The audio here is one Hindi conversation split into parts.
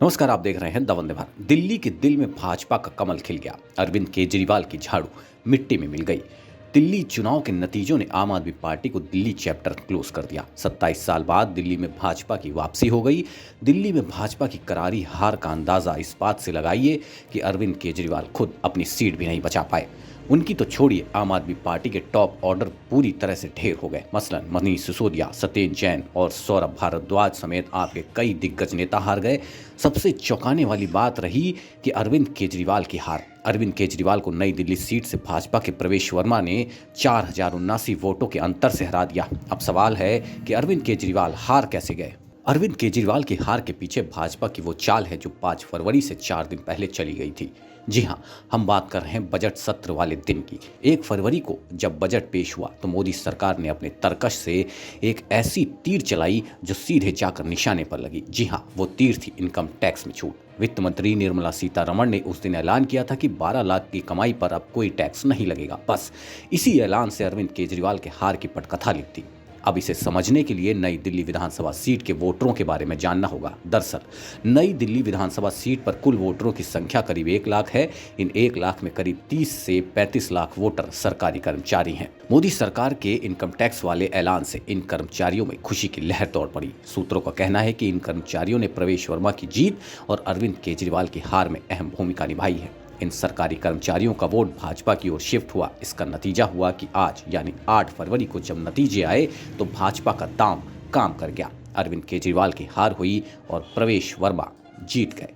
नमस्कार, आप देख रहे हैं द वंदे भारत। दिल्ली के दिल में भाजपा का कमल खिल गया। अरविंद केजरीवाल की झाड़ू मिट्टी में मिल गई। दिल्ली चुनाव के नतीजों ने आम आदमी पार्टी को दिल्ली चैप्टर क्लोज कर दिया। 27 साल बाद दिल्ली में भाजपा की वापसी हो गई। दिल्ली में भाजपा की करारी हार का अंदाजा इस बात से लगाइए कि अरविंद केजरीवाल खुद अपनी सीट भी नहीं बचा पाए। उनकी तो छोड़िए, आम आदमी पार्टी के टॉप ऑर्डर पूरी तरह से ढेर हो गए। मसलन मनीष सिसोदिया, सत्येंद्र जैन और सौरभ भारद्वाज समेत आपके कई दिग्गज नेता हार गए। सबसे चौंकाने वाली बात रही कि अरविंद केजरीवाल की हार। अरविंद केजरीवाल को नई दिल्ली सीट से भाजपा के प्रवेश वर्मा ने 4079 वोटों के अंतर से हरा दिया। अब सवाल है कि अरविंद केजरीवाल हार कैसे गए। अरविंद केजरीवाल की हार के पीछे भाजपा की वो चाल है जो 5 फरवरी से 4 दिन पहले चली गई थी। जी हाँ, हम बात कर रहे हैं बजट सत्र वाले दिन की। 1 फरवरी को जब बजट पेश हुआ तो मोदी सरकार ने अपने तरकश से एक ऐसी तीर चलाई जो सीधे जाकर निशाने पर लगी। जी हाँ, वो तीर थी इनकम टैक्स में छूट। वित्त मंत्री निर्मला सीतारमण ने उस दिन ऐलान किया था कि 12 लाख की कमाई पर अब कोई टैक्स नहीं लगेगा। बस इसी ऐलान से अरविंद केजरीवाल के हार की पटकथा लिखती। अब इसे समझने के लिए नई दिल्ली विधानसभा सीट के वोटरों के बारे में जानना होगा। दरअसल नई दिल्ली विधानसभा सीट पर कुल वोटरों की संख्या करीब 1 लाख है। इन 1 लाख में करीब 30 से 35 लाख वोटर सरकारी कर्मचारी हैं। मोदी सरकार के इनकम टैक्स वाले ऐलान से इन कर्मचारियों में खुशी की लहर दौड़ पड़ी। सूत्रों का कहना है कि इन कर्मचारियों ने प्रवेश वर्मा की जीत और अरविंद केजरीवाल की हार में अहम भूमिका निभाई है। इन सरकारी कर्मचारियों का वोट भाजपा की ओर शिफ्ट हुआ। इसका नतीजा हुआ कि आज यानी 8 फरवरी को जब नतीजे आए तो भाजपा का दांव काम कर गया। अरविंद केजरीवाल की हार हुई और प्रवेश वर्मा जीत गए।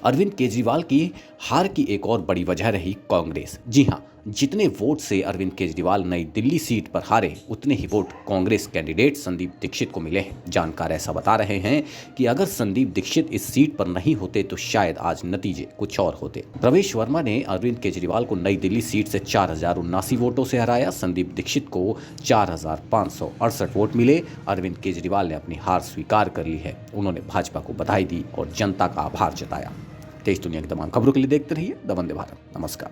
अरविंद केजरीवाल की हार की एक और बड़ी वजह रही कांग्रेस। जी हां, जितने वोट से अरविंद केजरीवाल नई दिल्ली सीट पर हारे, उतने ही वोट कांग्रेस कैंडिडेट संदीप दीक्षित को मिले हैं। जानकार ऐसा बता रहे हैं कि अगर संदीप दीक्षित इस सीट पर नहीं होते तो शायद आज नतीजे कुछ और होते। प्रवेश वर्मा ने अरविंद केजरीवाल को नई दिल्ली सीट से 4079 वोटों से हराया। संदीप दीक्षित को 4568 वोट मिले। अरविंद केजरीवाल ने अपनी हार स्वीकार कर ली है। उन्होंने भाजपा को बधाई दी और जनता का आभार जताया। देश दुनिया की तमाम खबरों के लिए देखते रहिए द वंदे भारत। नमस्कार।